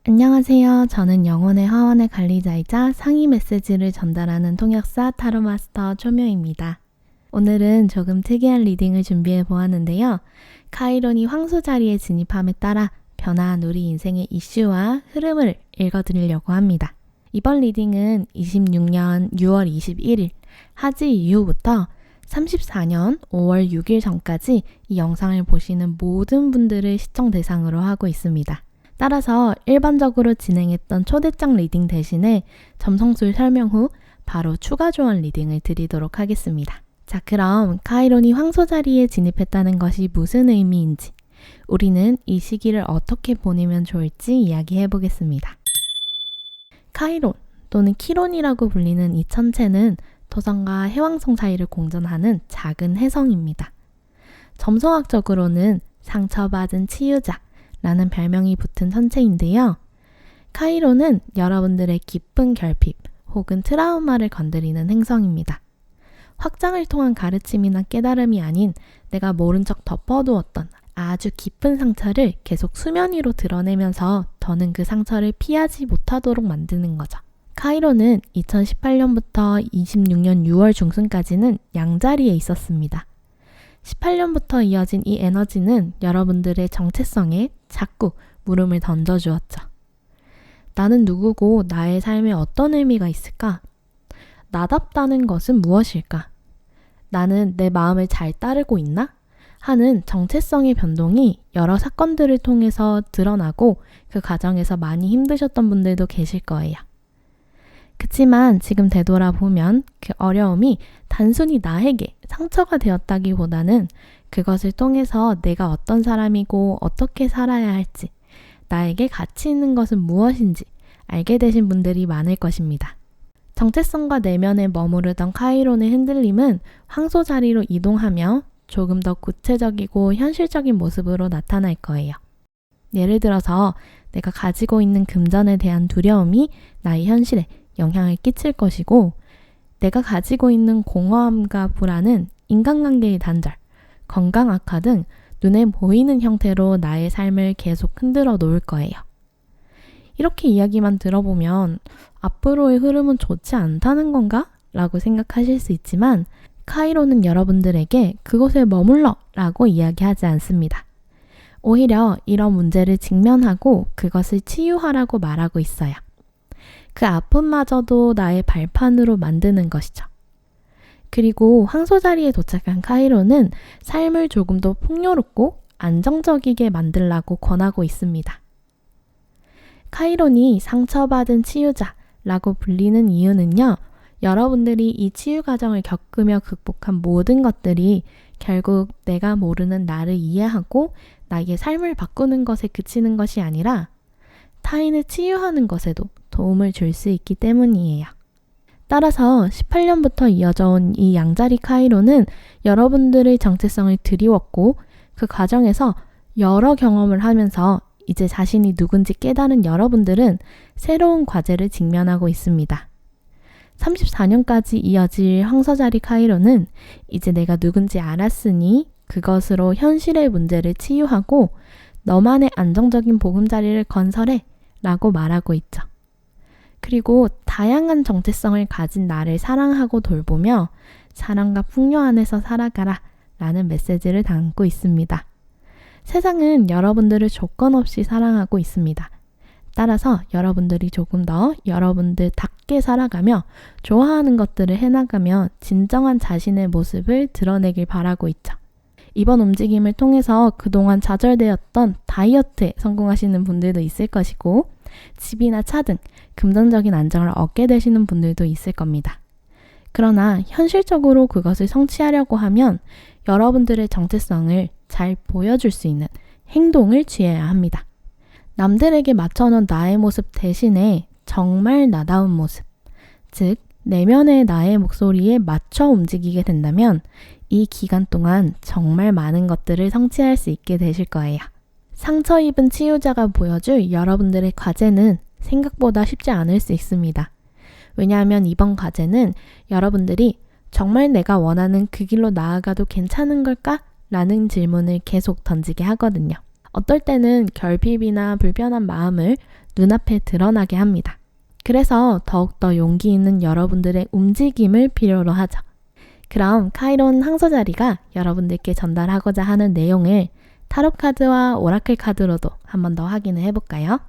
안녕하세요. 저는 영혼의 화원의 관리자이자 상위 메시지를 전달하는 통역사 타로마스터 초묘입니다. 오늘은 조금 특이한 리딩을 준비해 보았는데요. 카이론이 황소 자리에 진입함에 따라 변화한 우리 인생의 이슈와 흐름을 읽어드리려고 합니다. 이번 리딩은 26년 6월 21일 하지 이후부터 34년 5월 6일 전까지 이 영상을 보시는 모든 분들을 시청 대상으로 하고 있습니다. 따라서 일반적으로 진행했던 초대장 리딩 대신에 점성술 설명 후 바로 추가 조언 리딩을 드리도록 하겠습니다. 자, 그럼 카이론이 황소 자리에 진입했다는 것이 무슨 의미인지, 우리는 이 시기를 어떻게 보내면 좋을지 이야기해 보겠습니다. 카이론 또는 키론이라고 불리는 이 천체는 토성과 해왕성 사이를 공전하는 작은 해성입니다. 점성학적으로는 상처받은 치유자 라는 별명이 붙은 천체인데요. 카이론은 여러분들의 깊은 결핍 혹은 트라우마를 건드리는 행성입니다. 확장을 통한 가르침이나 깨달음이 아닌 내가 모른 척 덮어두었던 아주 깊은 상처를 계속 수면 위로 드러내면서 더는 그 상처를 피하지 못하도록 만드는 거죠. 카이론은 2018년부터 26년 6월 중순까지는 양자리에 있었습니다. 18년부터 이어진 이 에너지는 여러분들의 정체성에 자꾸 물음을 던져주었죠. 나는 누구고 나의 삶에 어떤 의미가 있을까? 나답다는 것은 무엇일까? 나는 내 마음을 잘 따르고 있나? 하는 정체성의 변동이 여러 사건들을 통해서 드러나고 그 과정에서 많이 힘드셨던 분들도 계실 거예요. 그치만 지금 되돌아보면 그 어려움이 단순히 나에게 상처가 되었다기보다는 그것을 통해서 내가 어떤 사람이고 어떻게 살아야 할지, 나에게 가치 있는 것은 무엇인지 알게 되신 분들이 많을 것입니다. 정체성과 내면에 머무르던 카이론의 흔들림은 황소 자리로 이동하며 조금 더 구체적이고 현실적인 모습으로 나타날 거예요. 예를 들어서 내가 가지고 있는 금전에 대한 두려움이 나의 현실에 영향을 끼칠 것이고, 내가 가지고 있는 공허함과 불안은 인간관계의 단절, 건강 악화 등 눈에 보이는 형태로 나의 삶을 계속 흔들어 놓을 거예요. 이렇게 이야기만 들어보면 앞으로의 흐름은 좋지 않다는 건가? 라고 생각하실 수 있지만 카이론은 여러분들에게 그곳에 머물러 라고 이야기하지 않습니다. 오히려 이런 문제를 직면하고 그것을 치유하라고 말하고 있어요. 그 아픔마저도 나의 발판으로 만드는 것이죠. 그리고 황소 자리에 도착한 카이론은 삶을 조금 더 풍요롭고 안정적이게 만들라고 권하고 있습니다. 카이론이 상처받은 치유자라고 불리는 이유는요, 여러분들이 이 치유 과정을 겪으며 극복한 모든 것들이 결국 내가 모르는 나를 이해하고 나의 삶을 바꾸는 것에 그치는 것이 아니라 타인을 치유하는 것에도 도움을 줄 수 있기 때문이에요. 따라서 18년부터 이어져 온 이 양자리 카이론은 여러분들의 정체성을 드리웠고 그 과정에서 여러 경험을 하면서 이제 자신이 누군지 깨달은 여러분들은 새로운 과제를 직면하고 있습니다. 34년까지 이어질 황소자리 카이론은 이제 내가 누군지 알았으니 그것으로 현실의 문제를 치유하고 너만의 안정적인 보금자리를 건설해 라고 말하고 있죠. 그리고 다양한 정체성을 가진 나를 사랑하고 돌보며 사랑과 풍요 안에서 살아가라 라는 메시지를 담고 있습니다. 세상은 여러분들을 조건 없이 사랑하고 있습니다. 따라서 여러분들이 조금 더 여러분들답게 살아가며 좋아하는 것들을 해나가며 진정한 자신의 모습을 드러내길 바라고 있죠. 이번 움직임을 통해서 그동안 좌절되었던 다이어트에 성공하시는 분들도 있을 것이고, 집이나 차 등 금전적인 안정을 얻게 되시는 분들도 있을 겁니다. 그러나 현실적으로 그것을 성취하려고 하면 여러분들의 정체성을 잘 보여줄 수 있는 행동을 취해야 합니다. 남들에게 맞춰놓은 나의 모습 대신에 정말 나다운 모습, 즉 내면의 나의 목소리에 맞춰 움직이게 된다면 이 기간 동안 정말 많은 것들을 성취할 수 있게 되실 거예요. 상처 입은 치유자가 보여줄 여러분들의 과제는 생각보다 쉽지 않을 수 있습니다. 왜냐하면 이번 과제는 여러분들이 정말 내가 원하는 그 길로 나아가도 괜찮은 걸까? 라는 질문을 계속 던지게 하거든요. 어떨 때는 결핍이나 불편한 마음을 눈앞에 드러나게 합니다. 그래서 더욱더 용기 있는 여러분들의 움직임을 필요로 하죠. 그럼 카이론 항소자리가 여러분들께 전달하고자 하는 내용을 타로 카드와 오라클 카드로도 한 번 더 확인을 해볼까요?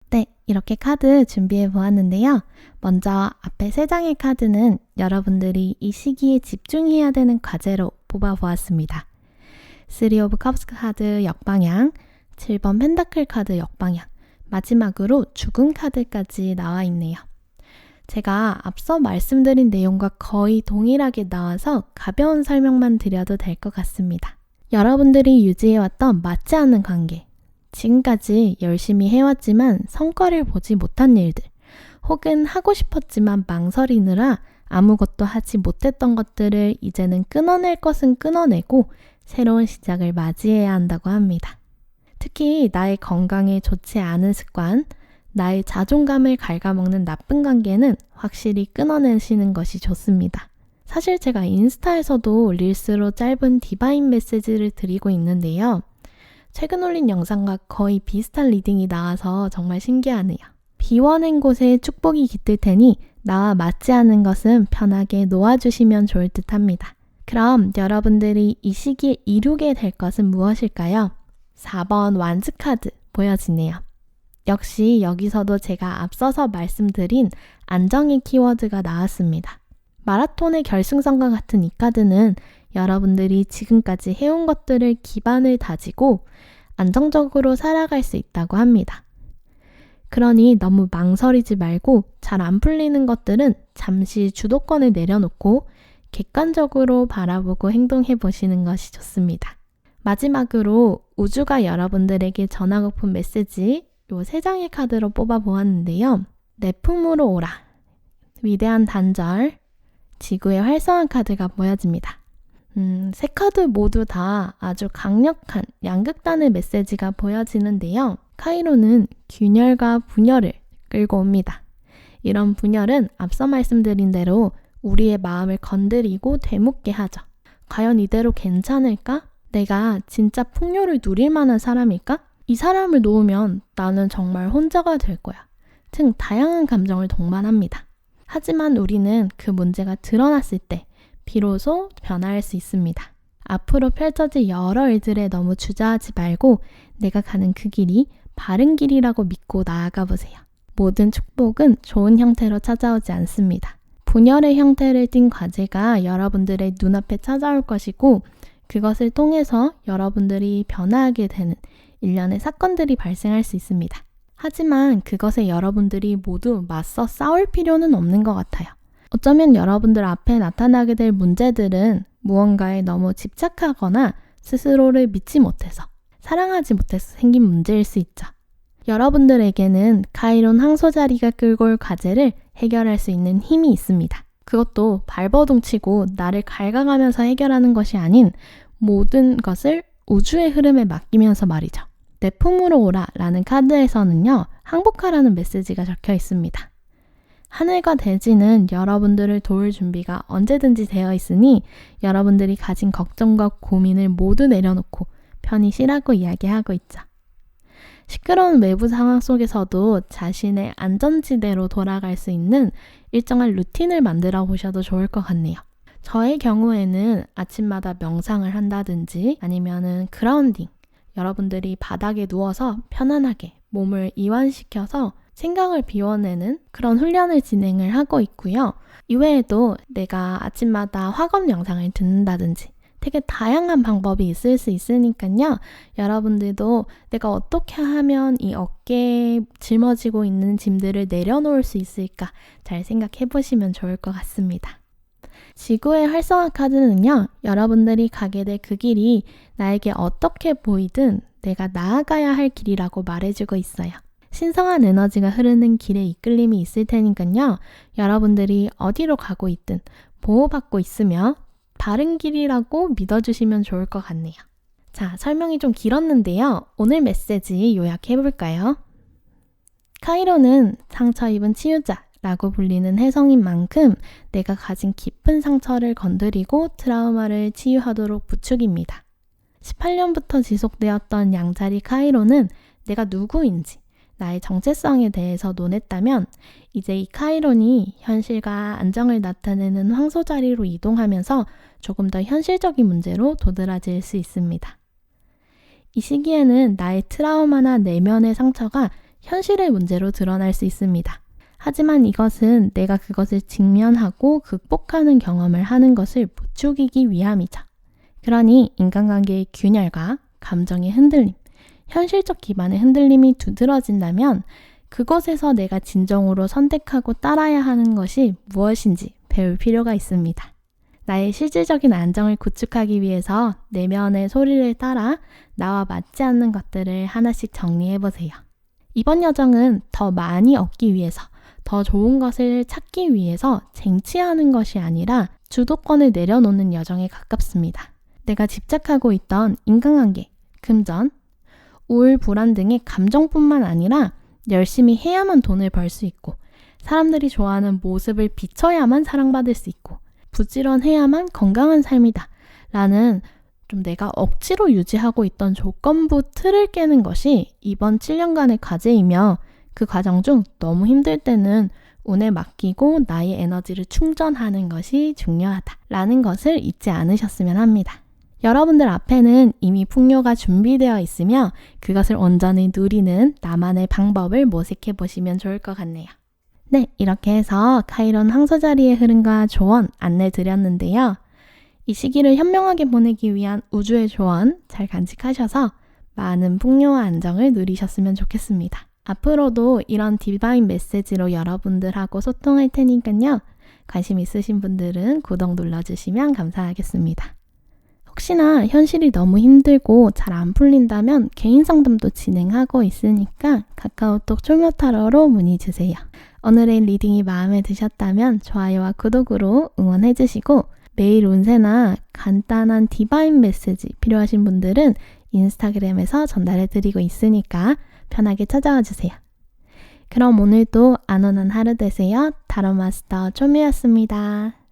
네, 이렇게 카드 준비해 보았는데요. 먼저 앞에 3장의 카드는 여러분들이 이 시기에 집중해야 되는 과제로 뽑아 보았습니다. 3 오브 컵스 카드 역방향, 7번 펜타클 카드 역방향, 마지막으로 죽음 카드까지 나와 있네요. 제가 앞서 말씀드린 내용과 거의 동일하게 나와서 가벼운 설명만 드려도 될 것 같습니다. 여러분들이 유지해왔던 맞지 않는 관계, 지금까지 열심히 해왔지만 성과를 보지 못한 일들, 혹은 하고 싶었지만 망설이느라 아무것도 하지 못했던 것들을 이제는 끊어낼 것은 끊어내고 새로운 시작을 맞이해야 한다고 합니다. 특히 나의 건강에 좋지 않은 습관, 나의 자존감을 갉아먹는 나쁜 관계는 확실히 끊어내시는 것이 좋습니다. 사실 제가 인스타에서도 릴스로 짧은 디바인 메시지를 드리고 있는데요. 최근 올린 영상과 거의 비슷한 리딩이 나와서 정말 신기하네요. 비워낸 곳에 축복이 깃들 테니 나와 맞지 않는 것은 편하게 놓아주시면 좋을 듯 합니다. 그럼 여러분들이 이 시기에 이루게 될 것은 무엇일까요? 4번 완즈 카드 보여지네요. 역시 여기서도 제가 앞서서 말씀드린 안정의 키워드가 나왔습니다. 마라톤의 결승선과 같은 이 카드는 여러분들이 지금까지 해온 것들을 기반을 다지고 안정적으로 살아갈 수 있다고 합니다. 그러니 너무 망설이지 말고 잘 안 풀리는 것들은 잠시 주도권을 내려놓고 객관적으로 바라보고 행동해 보시는 것이 좋습니다. 마지막으로 우주가 여러분들에게 전하고픈 메시지 요 3장의 카드로 뽑아 보았는데요. 내 품으로 오라, 위대한 단절, 지구의 활성화 카드가 보여집니다. 3카드 모두 다 아주 강력한 양극단의 메시지가 보여지는데요. 카이로는 균열과 분열을 끌고 옵니다. 이런 분열은 앞서 말씀드린 대로 우리의 마음을 건드리고 되묻게 하죠. 과연 이대로 괜찮을까? 내가 진짜 풍요를 누릴 만한 사람일까? 이 사람을 놓으면 나는 정말 혼자가 될 거야. 등 다양한 감정을 동반합니다. 하지만 우리는 그 문제가 드러났을 때 비로소 변화할 수 있습니다. 앞으로 펼쳐질 여러 일들에 너무 주저하지 말고 내가 가는 그 길이 바른 길이라고 믿고 나아가 보세요. 모든 축복은 좋은 형태로 찾아오지 않습니다. 분열의 형태를 띤 과제가 여러분들의 눈앞에 찾아올 것이고 그것을 통해서 여러분들이 변화하게 되는 일련의 사건들이 발생할 수 있습니다. 하지만 그것에 여러분들이 모두 맞서 싸울 필요는 없는 것 같아요. 어쩌면 여러분들 앞에 나타나게 될 문제들은 무언가에 너무 집착하거나 스스로를 믿지 못해서, 사랑하지 못해서 생긴 문제일 수 있죠. 여러분들에게는 카이론 항소자리가 끌고 올 과제를 해결할 수 있는 힘이 있습니다. 그것도 발버둥치고 나를 갉아가면서 해결하는 것이 아닌 모든 것을 우주의 흐름에 맡기면서 말이죠. 내 품으로 오라 라는 카드에서는요, 항복하라는 메시지가 적혀 있습니다. 하늘과 대지는 여러분들을 도울 준비가 언제든지 되어 있으니 여러분들이 가진 걱정과 고민을 모두 내려놓고 편히 쉬라고 이야기하고 있죠. 시끄러운 외부 상황 속에서도 자신의 안전지대로 돌아갈 수 있는 일정한 루틴을 만들어 보셔도 좋을 것 같네요. 저의 경우에는 아침마다 명상을 한다든지 아니면은 그라운딩, 여러분들이 바닥에 누워서 편안하게 몸을 이완시켜서 생각을 비워내는 그런 훈련을 진행을 하고 있고요. 이외에도 내가 아침마다 화검 영상을 듣는다든지 되게 다양한 방법이 있을 수 있으니까요. 여러분들도 내가 어떻게 하면 이 어깨에 짊어지고 있는 짐들을 내려놓을 수 있을까 잘 생각해 보시면 좋을 것 같습니다. 지구의 활성화 카드는요, 여러분들이 가게 될 그 길이 나에게 어떻게 보이든 내가 나아가야 할 길이라고 말해주고 있어요. 신성한 에너지가 흐르는 길에 이끌림이 있을 테니까요. 여러분들이 어디로 가고 있든 보호받고 있으며 바른 길이라고 믿어주시면 좋을 것 같네요. 자, 설명이 좀 길었는데요. 오늘 메시지 요약해볼까요? 카이로는 상처 입은 치유자라고 불리는 혜성인 만큼 내가 가진 깊은 상처를 건드리고 트라우마를 치유하도록 부축입니다. 18년부터 지속되었던 양자리 카이로는 내가 누구인지, 나의 정체성에 대해서 논했다면 이제 이 카이론이 현실과 안정을 나타내는 황소 자리로 이동하면서 조금 더 현실적인 문제로 도드라질 수 있습니다. 이 시기에는 나의 트라우마나 내면의 상처가 현실의 문제로 드러날 수 있습니다. 하지만 이것은 내가 그것을 직면하고 극복하는 경험을 하는 것을 부추기기 위함이죠. 그러니 인간관계의 균열과 감정의 흔들림, 현실적 기반의 흔들림이 두드러진다면 그것에서 내가 진정으로 선택하고 따라야 하는 것이 무엇인지 배울 필요가 있습니다. 나의 실질적인 안정을 구축하기 위해서 내면의 소리를 따라 나와 맞지 않는 것들을 하나씩 정리해보세요. 이번 여정은 더 많이 얻기 위해서, 더 좋은 것을 찾기 위해서 쟁취하는 것이 아니라 주도권을 내려놓는 여정에 가깝습니다. 내가 집착하고 있던 인간관계, 금전, 우울, 불안 등의 감정뿐만 아니라 열심히 해야만 돈을 벌 수 있고 사람들이 좋아하는 모습을 비춰야만 사랑받을 수 있고 부지런해야만 건강한 삶이다 라는 좀 내가 억지로 유지하고 있던 조건부 틀을 깨는 것이 이번 7년간의 과제이며 그 과정 중 너무 힘들 때는 운에 맡기고 나의 에너지를 충전하는 것이 중요하다라는 것을 잊지 않으셨으면 합니다. 여러분들 앞에는 이미 풍요가 준비되어 있으며 그것을 온전히 누리는 나만의 방법을 모색해 보시면 좋을 것 같네요. 네, 이렇게 해서 카이론 황소 자리의 흐름과 조언 안내 드렸는데요. 이 시기를 현명하게 보내기 위한 우주의 조언 잘 간직하셔서 많은 풍요와 안정을 누리셨으면 좋겠습니다. 앞으로도 이런 디바인 메시지로 여러분들하고 소통할 테니까요. 관심 있으신 분들은 구독 눌러주시면 감사하겠습니다. 혹시나 현실이 너무 힘들고 잘 안 풀린다면 개인 상담도 진행하고 있으니까 카카오톡 초묘타로로 문의 주세요. 오늘의 리딩이 마음에 드셨다면 좋아요와 구독으로 응원해주시고 매일 운세나 간단한 디바인 메시지 필요하신 분들은 인스타그램에서 전달해드리고 있으니까 편하게 찾아와 주세요. 그럼 오늘도 안온한 하루 되세요. 타로 마스터 초미였습니다.